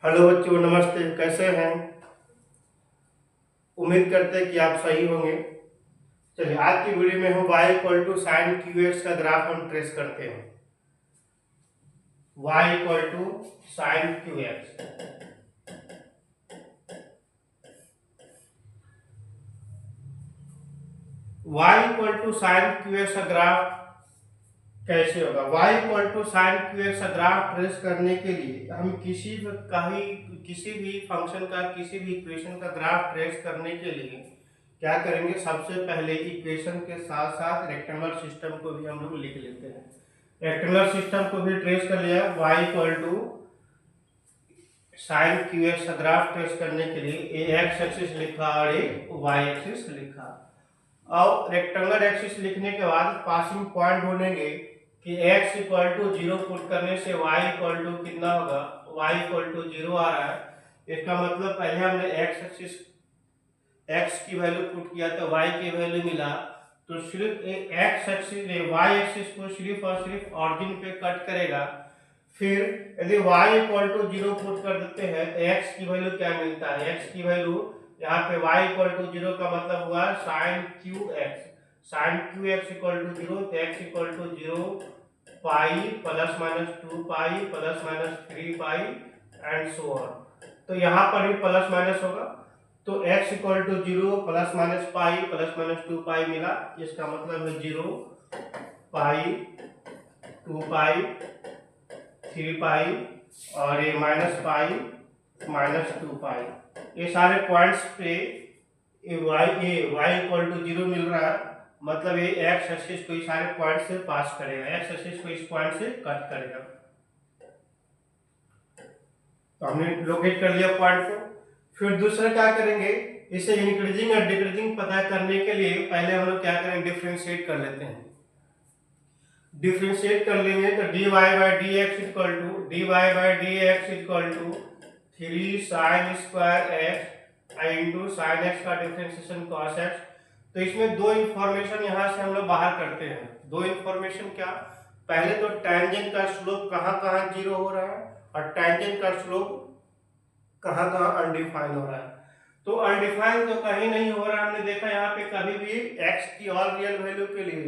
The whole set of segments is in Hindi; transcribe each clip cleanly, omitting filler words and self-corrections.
हेलो बच्चों, नमस्ते। कैसे हैं? उम्मीद करते हैं कि आप सही होंगे। चलिए, आज की वीडियो में हम y equal to sine cube x का ग्राफ हम ट्रेस करते हैं। y equal to sine cube x. y equal to sine cube x का ग्राफ कैसे होगा? y equal to sine cube x का ग्राफ ट्रेस करने के लिए हम किसी भी फंक्शन का, किसी भी इक्वेशन का ग्राफ ट्रेस करने के लिए क्या करेंगे? सबसे पहले इक्वेशन के साथ साथ रेक्टेंगुलर सिस्टम को भी हम लोग लिख लेते हैं। रेक्टेंगुलर सिस्टम को भी ट्रेस कर लिया। y equal to sine cube x का ग्राफ ट्रेस करने के लिए ए एक्स एक्सिस लिखा और ए वाई एक्सिस लिखा। अब रेक्टेंगुलर एक्सिस लिखने के बाद पासिंग पॉइंट ढूंढेंगे कि x इक्वल टू 0 पुट करने से y इक्वल टू कितना होगा? y इक्वल टू 0 आ रहा है। इसका मतलब पहले हमने x की वैल्यू पुट किया तो y की वैल्यू मिला, तो सिर्फ x एक्सिस y एक्सिस को सिर्फ और सिर्फ ऑरिजिन पे कट करेगा। फिर यदि y इक्वल टू 0 पुट कर देते हैं तो x की वैल्यू क्या मिलता है? x की वैल्यू यहाँ पे y इक्वल टू 0 का मतलब हुआ sine cube x. Sine cube x equal to 0 तो x equal to 0 pi plus minus 2 pi plus minus 3 pi and so on. तो यहाँ पर भी प्लस माइनस होगा, तो x equal to 0 plus minus pi plus minus 2 pi मिला। इसका मतलब है 0 पाई 2 पाई 3 पाई और ये माइनस पाई माइनस 2 पाई। ये सारे पॉइंट्स पे y इक्वल टू 0 मिल रहा है, मतलब ये x एक्सिस को इस सारे पॉइंट से पास करेगा, x एक्सिस को इस पॉइंट से कट करेगा। तो हमने लोकेट कर लिया पॉइंट को। फिर दूसरा क्या करेंगे? इसे इंक्रीजिंग और डिक्रीजिंग पता करने के लिए पहले हम लोग क्या करेंगे? डिफरेंशिएट कर लेते हैं। डिफरेंशिएट कर लेंगे तो dy by d x equal to 3 sine square x into sine x का डिफरेंशिएशन कॉस एक्स। तो इसमें दो इंफॉर्मेशन यहाँ से हम लोग बाहर करते हैं। दो इंफॉर्मेशन क्या? पहले तो टेंजेंट का स्लोप कहाँ कहाँ जीरो हो रहा है और टेंजेंट का स्लोप कहाँ कहाँ अनडिफाइन हो रहा है। तो अनडिफाइन तो कहीं नहीं हो रहा, हमने देखा यहाँ पे कभी भी x की ऑल रियल वैल्यू के लिए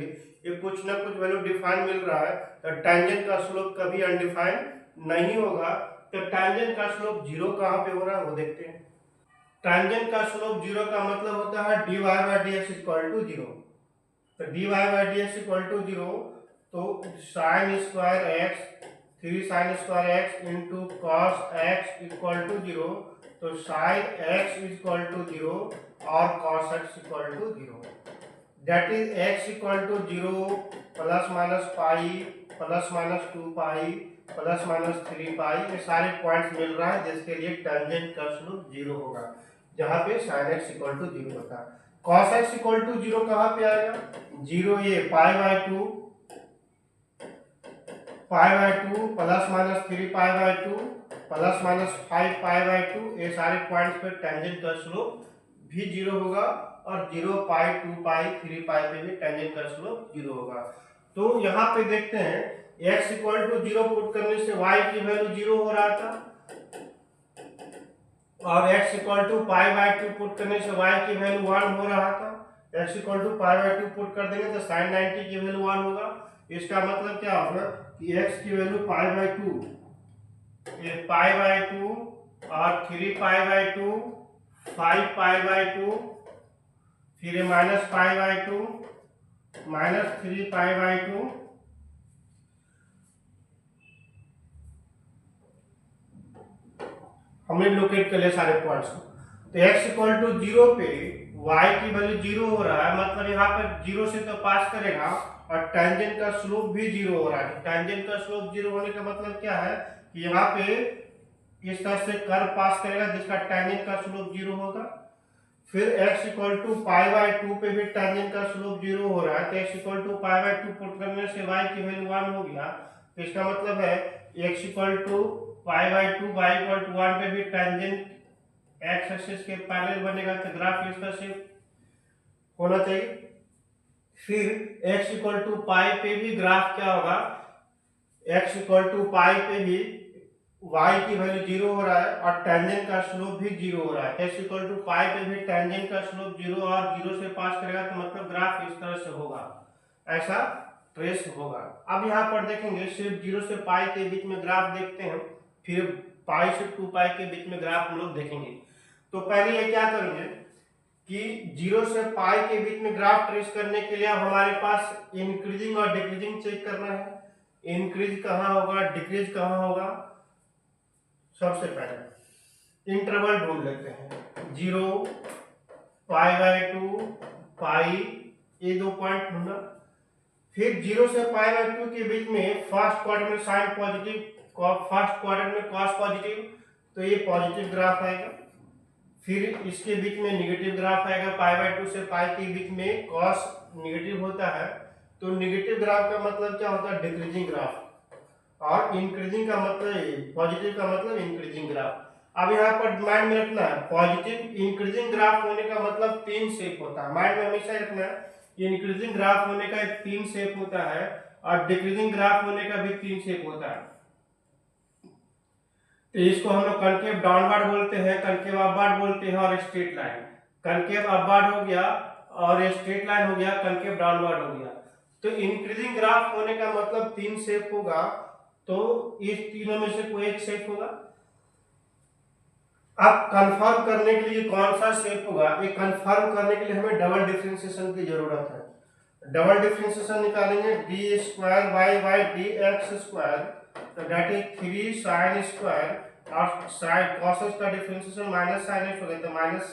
ये कुछ ना कुछ वैल्यू डिफाइन मिल रहा है, तो टेंजेंट का स्लोप कभी अनडिफाइन नहीं होगा। तो टेंजेंट का स्लोप जीरो कहाँ पे हो रहा है वो देखते हैं। टेंजेंट का स्लोप जीरो का मतलब होता है dy by d x equal to 0। तो dy by d x equal to 0, तो sine square x 3 sine square x into cos x equal to 0, तो साइन एक्स इक्वल टू 0 और cos x equal to 0। That is x equal to 0 plus minus pi plus minus 2 pi plus minus 3 pi. ये सारे पॉइंट्स मिल रहा है जिसके लिए टेंजेंट का स्लोप 0 होगा, जहाँ पे साइन एक्स इक्वल टू 0 होता है। कॉस एक्स इक्वल टू 0 कहाँ पे आएगा? 0 ये पाई by 2 plus minus 3 pi by 2 plus minus 5 pi by 2। ये सारे पॉइंट्स पे टेंजेंट का स्लोप भी 0 होगा और 0 पाई 2 पाई 3 पाई पे भी टेंजेंट का स्लोप 0 होगा। तो यहाँ पे देखते हैं x इक्वल टू 0 पुट करने से y की वैल्यू 0 हो रहा था और x equal to pi by 2 put करने से y की वैल्यू 1 हो रहा था। x equal to pi by 2 put कर देंगे तो साइन 90 की वैल्यू 1 होगा। इसका मतलब क्या होगा कि x की वैल्यू पाई बाई 2, ये पाई बाई 2 और 3 पाई बाई 2 5 पाई बाई 2, फिर minus pi by 2 minus 3 pi by 2। हमने लोकेट कर लिया सारे पॉइंट्स को। तो x इक्वल टू 0 पे y की वैल्यू 0 हो रहा है, मतलब यहाँ पर 0 से तो पास करेगा और टेंजेंट का स्लोप भी 0 हो रहा है। टेंजेंट का स्लोप 0 होने का मतलब क्या है कि यहाँ पे इस तरह से कर्व पास करेगा जिसका टेंजेंट का स्लोप 0 होगा। फिर x equal to pi by 2 पे भी टेंजेंट का स्लोप 0 हो रहा है, तो x equal to pi by 2 put करने से y की वैल्यू 1 हो गया। तो इसका मतलब है x equal to pi by 2 y equal to 1 पे भी टेंजेंट x एक्सिस के पैरेलल बनेगा, तो ग्राफ इस तरह से होना चाहिए। फिर x इक्वल टू पाई पे भी ग्राफ क्या होगा? x इक्वल टू पाई पे भी y की वैल्यू 0 हो रहा है और टेंजेंट का स्लोप भी 0 हो रहा है। x इक्वल टू पाई पे भी टेंजेंट का स्लोप 0 और 0 से पास करेगा तो मतलब ग्राफ इस तरह से होगा, ऐसा ट्रेस होगा। अब यहाँ पर देखेंगे सिर्फ 0 से पाई के बीच में ग्राफ देखते हैं, फिर पाई से 2 पाई के बीच में ग्राफ हम लोग देखेंगे। तो पहले ये क्या करेंगे कि 0 से पाई के बीच में ग्राफ ट्रेस करने के लिए अब हमारे पास इंक्रीजिंग और डिक्रीजिंग चेक करना है। इंक्रीज कहाँ होगा, डिक्रीज कहाँ होगा। सबसे पहले इंटरवल ढूंढ लेते हैं, 0, पाई/2, पाई, ये 2 पॉइंट ढूंढना। फिर 0 से पाई/2 के बीच में फर्स्ट क्वाड्रेंट में साइन पॉजिटिव, फर्स्ट क्वाड्रेंट में कॉस पॉजिटिव, तो ये पॉजिटिव ग्राफ आएगा। फिर इसके बीच में नेगेटिव ग्राफ आएगा, पाई/2 से पाई के बीच में कॉस नेगेटिव होता है, तो नेगेटिव ग्राफ का मतलब क्या होता है, डिक्रीजिंग ग्राफ, और इंक्रीजिंग का मतलब, पॉजिटिव का मतलब इंक्रीजिंग ग्राफ। अब यहाँ पर माइंड में रखना है, पॉजिटिव इंक्रीजिंग ग्राफ होने का मतलब 3 शेप होता है, माइंड में हमेशा रखना है। इंक्रीजिंग ग्राफ होने का एक 3 शेप होता है और डिक्रीजिंग ग्राफ होने का भी 3 शेप होता है। तो इसको हम लोग कनकेव डाउनवर्ड बोलते हैं, कनकेव अपवर्ड बोलते हैं, और स्ट्रेट लाइन। कनकेव अपवर्ड हो गया और स्ट्रेट लाइन हो गया, कनकेव डाउनवर्ड हो गया। तो इंक्रीजिंग ग्राफ होने का मतलब 3 शेप होगा, तो इस तीनों में से कोई एक शेप होगा। अब कंफर्म करने के लिए कौन सा शेप होगा, ये कंफर्म करने के लिए हमें डबल डिफरेंशिएशन की जरूरत है। डबल डिफरेंशिएशन निकालेंगे, d square y by d x square, तो दैट इज 3 साइन स्क्वायर, और साइन कॉस एक्स का डिफरेंशिएशन माइनस साइन एक्स हो गया, तो माइनस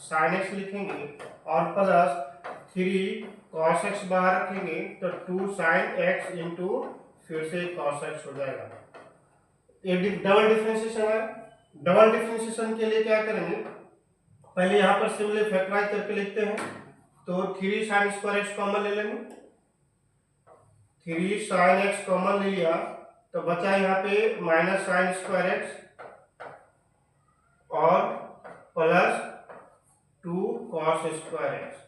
साइन एक्स लिखेंगे, और प्लस 3 कॉस एक्स बाहर रखेंगे, तो 2 साइन एक्स इंटू फिर से cos x हो जाएगा। ये डबल डिफरेंशिएशन है। डबल डिफरेंशिएशन के लिए क्या करेंगे, पहले यहाँ पर सिंपली फैक्टराइज करके लिखते हैं, तो 3 sin स्क्वायर एक्स कॉमन ले लेंगे, 3 sin x कॉमन ले लिया, तो बचा यहाँ पे माइनस साइन स्क्वायर एक्स और प्लस 2 cos स्क्वायर एक्स।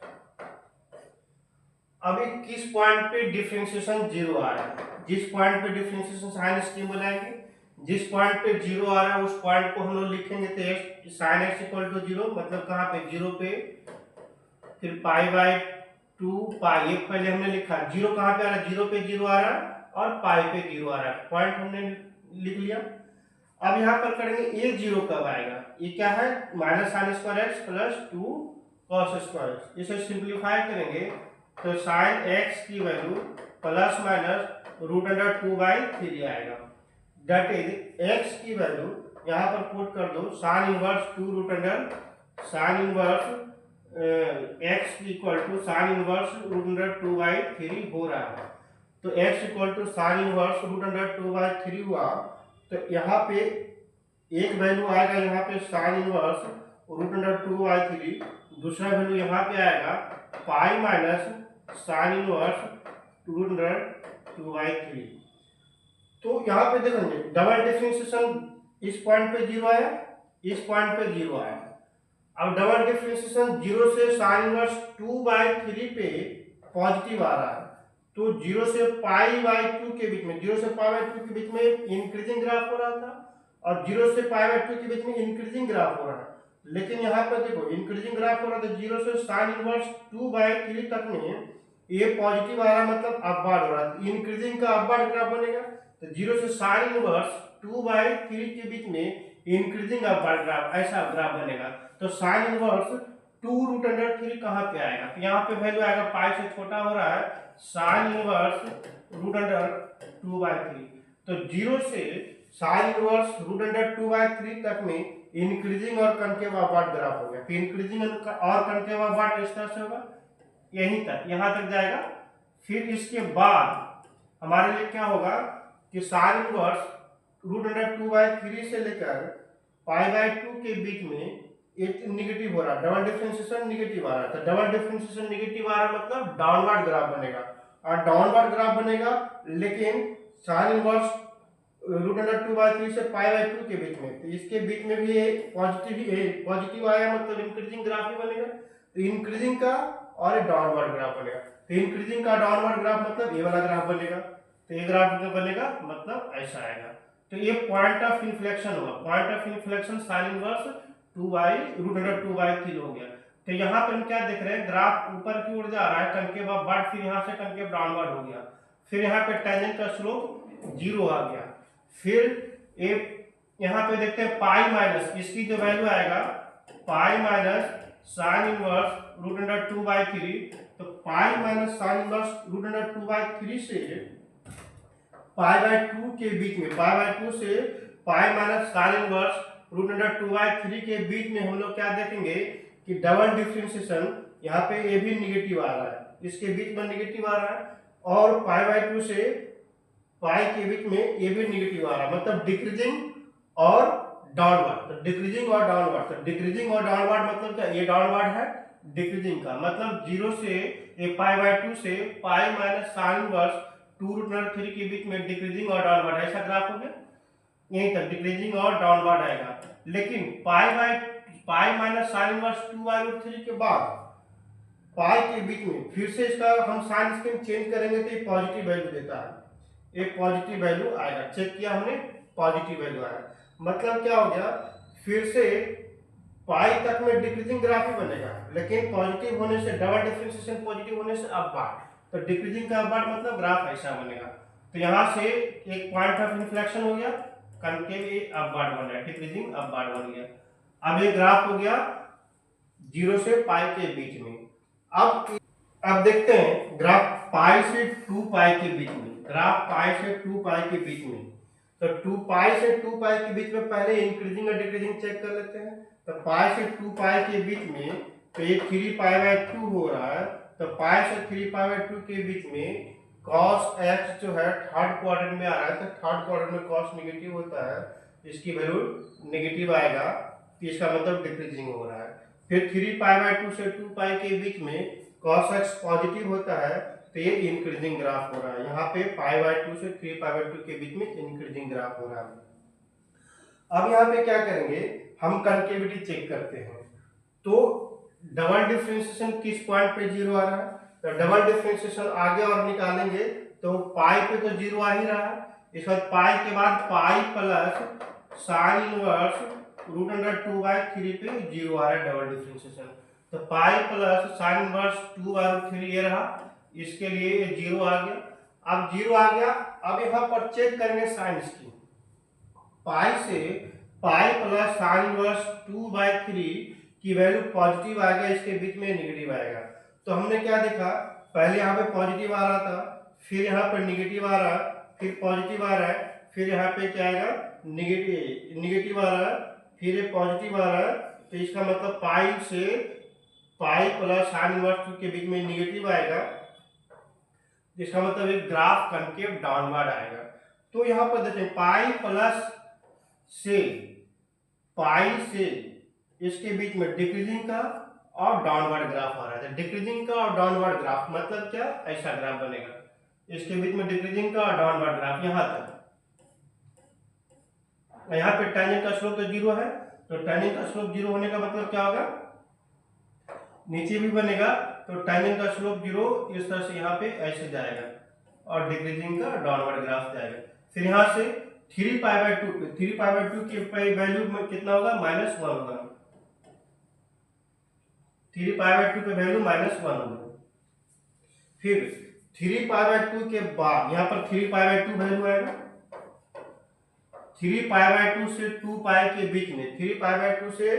अभी किस पॉइंट पे डिफरेंशिएशन 0 आ रहा है, जिस पॉइंट पे डिफरेंशिएशन साइन स्कीम बनाएंगे, जिस पॉइंट पे 0 आ रहा है उस पॉइंट को हम लोग लिखेंगे, तो साइन एक्स इक्वल टू 0, मतलब कहाँ पे 0 पे, फिर पाई/2 पाई, ये पहले हमने लिखा, 0 कहाँ पे आ रहा है, 0 पे 0 आ रहा है और पाई पे 0 आ रहा है, पॉइंट हमने लिख लिया। अब यहाँ पर करेंगे ये 0 कब आएगा, ये क्या है, minus sine square x plus 2 cos square x. इसे सिंप्लीफाई करेंगे तो साइन एक्स की वैल्यू प्लस माइनस √2/3 आएगा, दैट इज एक्स की वैल्यू यहाँ पर पुट कर दो, sine inverse 2 sine inverse x equal to sine inverse √2/3 हो रहा है। तो x equal to sine inverse √2/3 हुआ, तो यहाँ पे एक वैल्यू आएगा, यहाँ पे साइन इनवर्स √2/3, दूसरा वैल्यू यहाँ पे आएगा पाई माइनस साइन इनवर्स √2/3। तो यहाँ पे देखेंगे डबल डिफरेंशिएशन, इस पॉइंट पे 0 आया, इस पॉइंट पे 0 आया। अब डबल डिफरेंशिएशन 0 से साइन इनवर्स 2/3 पे पॉजिटिव आ रहा है, तो 0 से पाई/2 के बीच में, 0 से पाई/2 के बीच में इंक्रीजिंग ग्राफ हो रहा था, और 0 से पाई/2 के बीच में इंक्रीजिंग ग्राफ हो रहा है। लेकिन यहाँ पर देखो इंक्रीजिंग ग्राफ हो रहा था, 0 से साइन इनवर्स 2/3 तक में ये पॉजिटिव आ रहा है, मतलब अपवर्ड हो रहा है, इंक्रीजिंग का अपवर्ड ग्राफ बनेगा। तो 0 से साइन इनवर्स 2/3 के बीच में इंक्रीजिंग अपवर्ड ग्राफ, ऐसा ग्राफ बनेगा। तो साइन इनवर्स 2√3 कहाँ पे आएगा, तो यहाँ पे वैल्यू आएगा, पाई से छोटा हो रहा है, साइन इनवर्स √2/3। तो 0 से साइन इनवर्स √2/3 तक में इंक्रीजिंग और कनकेव अपवर्ड ग्राफ हो गया। फिर इंक्रीजिंग और कनकेव अपवर्ड इस तरह से होगा, यहीं तक, यहाँ तक जाएगा। फिर इसके बाद हमारे लिए क्या होगा कि साइन इनवर्स √2/3 से लेकर पाई/2 के बीच में एक नेगेटिव हो रहा है, डबल डिफरेंशिएशन नेगेटिव आ रहा है, तो डबल डिफरेंशिएशन नेगेटिव आ रहा है मतलब डाउनवर्ड ग्राफ बनेगा, और डाउनवर्ड ग्राफ बनेगा, लेकिन साइन इनवर्स √2/3 से पाई/2 के बीच में, तो इसके बीच में भी पॉजिटिव आया, मतलब इंक्रीजिंग ग्राफ ही बनेगा। तो इंक्रीजिंग का और डाउनवर्ड ग्राफ बनेगा, तो इंक्रीजिंग का डाउनवर्ड ग्राफ मतलब ये वाला ग्राफ बनेगा, तो ये ग्राफ जो बनेगा मतलब ऐसा आएगा। तो ये पॉइंट ऑफ इन्फ्लेक्शन हुआ, point of inflection sine inverse 2/√3 हो गया। तो यहाँ पर हम क्या देख रहे हैं, ग्राफ ऊपर की ओर जा रहा है कनकेव अपवर्ड, फिर यहाँ से कनकेव डाउनवर्ड हो गया, फिर यहाँ पे टेंजेंट का स्लोप 0 आ गया। फिर एक यहाँ पे देखते हैं पाई माइनस, इसकी जो वैल्यू आएगा पाई माइनस साइन इनवर्स √2/3। तो पाई माइनस साइन इनवर्स √2/3 से π/2 के बीच में, π/2 से पाई माइनस साइन इनवर्स √2/3 के बीच में हम लोग क्या देखेंगे कि डबल डिफरेंशिएशन, यहाँ पे ये भी निगेटिव आ रहा है, इसके बीच में निगेटिव आ रहा है, और π/2 से पाई के बीच में ये भी निगेटिव आ रहा है, मतलब डिक्रीजिंग और डाउनवर्ड। तो डिक्रीजिंग और डाउनवर्ड, तो डिक्रीजिंग और डाउनवर्ड मतलब क्या, ये डाउनवर्ड है, डिक्रीजिंग का मतलब 0 से ये π/2 से पाई माइनस साइन इनवर्स 2√3 के बीच में डिक्रीजिंग और डाउनवर्ड, ऐसा ग्राफ हो गया, यहीं तक डिक्रीजिंग और डाउनवर्ड आएगा। लेकिन पाई माइनस साइन इनवर्स 2/√3 के बाद पाई के बीच में फिर से इसका हम साइन स्क्रीन चेंज करेंगे तो ये पॉजिटिव वैल्यू देता है, एक पॉजिटिव वैल्यू आएगा, चेक किया हमने पॉजिटिव वैल्यू आया, मतलब क्या हो गया, फिर से पाई तक में डिक्रीजिंग ग्राफ ही बनेगा, लेकिन पॉजिटिव होने से डबल डिफरेंशिएशन पॉजिटिव होने से अपवर्ड, तो डिक्रीजिंग का अपवर्ड मतलब ग्राफ ऐसा बनेगा। तो यहाँ से एक पॉइंट ऑफ इन्फ्लेक्शन हो गया, कनकेव अपवर्ड बन गया, डिक्रीजिंग अपवर्ड बन गया। अब ये ग्राफ हो गया 0 से पाई के बीच में। अब देखते हैं ग्राफ पाई से 2 पाई के बीच में, ग्राफ पाई से 2 पाई के बीच में। तो 2 पाई से 2 पाई के बीच में पहले इंक्रीजिंग और डिक्रीजिंग चेक कर लेते हैं। तो पाई से 2 पाई के बीच में तो ये 3π/2 हो रहा है, तो पाई से 3π/2 के बीच में cos x जो है थर्ड क्वाड्रेंट में आ रहा है, तो थर्ड क्वाड्रेंट में cos नेगेटिव होता है, इसकी वैल्यू नेगेटिव आएगा, तो इसका मतलब डिक्रीजिंग हो रहा है। फिर 3π/2 से 2 पाई के बीच में cos x पॉजिटिव होता है, तो ये इंक्रीजिंग ग्राफ हो रहा है, यहाँ पे π/2 से 3π/2 के बीच में इंक्रीजिंग ग्राफ हो रहा है। अब यहाँ पे क्या करेंगे, हम कनकेविटी चेक करते हैं। तो डबल डिफरेंशिएशन किस पॉइंट पे 0 आ रहा है, तो डबल डिफरेंशिएशन आगे और निकालेंगे तो पाई पे तो 0 आ ही रहा है, इसके बाद पाई के बाद पाई प्लस साइन इनवर्स √2/3 पे 0 आ रहा है डबल डिफरेंशिएशन। तो पाई प्लस साइन इनवर्स 2/3 ये रहा, इसके लिए ये 0 आ गया। अब 0 आ गया, अब यहाँ पर चेक करेंगे साइन की, पाई से पाई प्लस साइन इनवर्स 2/3 की वैल्यू पॉजिटिव आ गया, इसके बीच में नेगेटिव आएगा। तो हमने क्या देखा, पहले यहाँ पे पॉजिटिव आ रहा था, फिर यहाँ पर नेगेटिव आ रहा है, फिर पॉजिटिव आ रहा है, फिर यहाँ पे क्या आएगा, नेगेटिव आ रहा है, फिर ये पॉजिटिव आ रहा है। तो इसका मतलब पाई से पाई प्लस साइन इनवर्स 2 के बीच में नेगेटिव आएगा, इसका मतलब एक ग्राफ कनकेव डाउनवर्ड आएगा। तो यहाँ पर देखें पाई प्लस से पाई से इसके बीच में डिक्रीजिंग का और डाउनवर्ड ग्राफ आ रहा है, डिक्रीजिंग का और डाउनवर्ड ग्राफ मतलब क्या, ऐसा ग्राफ बनेगा, इसके बीच में डिक्रीजिंग का और डाउनवर्ड ग्राफ यहाँ तक। यहाँ पे टेंजेंट का स्लोप तो 0 है, तो टेंजेंट का स्लोप 0 होने का मतलब क्या होगा, नीचे भी बनेगा, तो टेंजेंट का स्लोप 0 इस तरह से यहाँ पे ऐसे जाएगा और डिक्रीजिंग का डाउनवर्ड ग्राफ जाएगा। फिर यहाँ से 3π/2 पे 3π/2 की वैल्यू में कितना होगा, -1 होगा, 3π/2 पे वैल्यू -1 होगा। फिर 3π/2 के बाद यहाँ पर 3π/2 वैल्यू आएगा, 3π/2 से 2 पाई के बीच में, 3π/2 से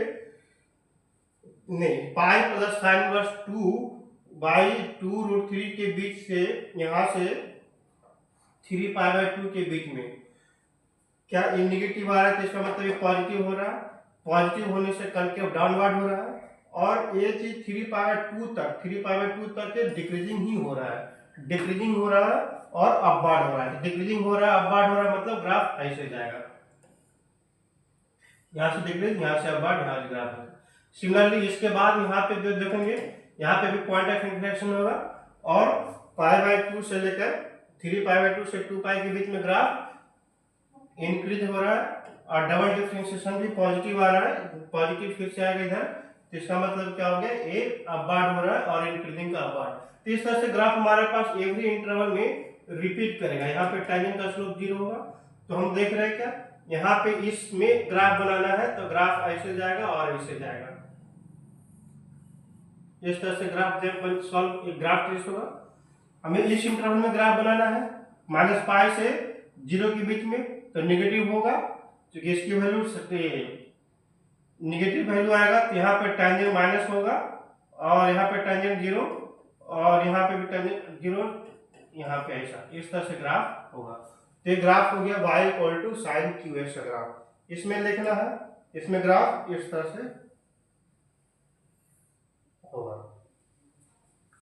नहीं, पाई प्लस साइन इनवर्स 2/2√3 के बीच से यहाँ से 3π/2 के बीच में क्या ये नेगेटिव आ रहा है, तो इसका मतलब ये पॉजिटिव हो रहा है, पॉजिटिव होने से कनकेव डाउनवर्ड हो रहा है, और ये चीज 3π/2 तक डिक्रीजिंग ही हो रहा है, डिक्रीजिंग हो रहा है और अपवर्ड हो रहा है, डिक्रीजिंग हो रहा है अपवर्ड हो रहा है, मतलब ग्राफ ऐसे जाएगा, यहाँ से डिक्रीज, यहाँ से अपवर्ड, यहाँ से ग्राफ। सिमिलरली इसके बाद यहाँ पे जो देखेंगे, यहाँ पे भी पॉइंट ऑफ इन्फ्लेक्शन होगा, और π/2 से लेकर 3π/2 से 2 पाई के बीच में ग्राफ इंक्रीज हो रहा है, और डबल डिफरेंशिएशन भी पॉजिटिव आ रहा है, पॉजिटिव फिर से आएगा इधर, तो इसका मतलब क्या हो गया, ए अपवर्ड हो रहा है और इंक्रीजिंग का अपवर्ड। तो इस तरह से ग्राफ हमारे पास एवरी इंटरवल में रिपीट करेगा। यहाँ पे टेंजेंट का स्लोप 0 होगा, तो हम देख रहे हैं क्या, यहाँ पे इसमें ग्राफ बनाना है तो ग्राफ ऐसे जाएगा और ऐसे जाएगा, इस तरह से ग्राफ सॉल्व ग्राफ ट्रेस होगा। हमें इस इंटरवल में ग्राफ बनाना है -π से 0 के बीच में, तो नेगेटिव होगा क्योंकि इसकी वैल्यू नेगेटिव वैल्यू आएगा, तो यहाँ पे टेंजेंट माइनस होगा और यहाँ पे टेंजेंट 0 और यहाँ पे भी टेंजेंट 0, यहाँ पे ऐसा इस तरह से ग्राफ होगा। तो ये ग्राफ हो गया y = sin QX का ग्राफ। इसमें लिखना है, इसमें ग्राफ इस तरह से होगा।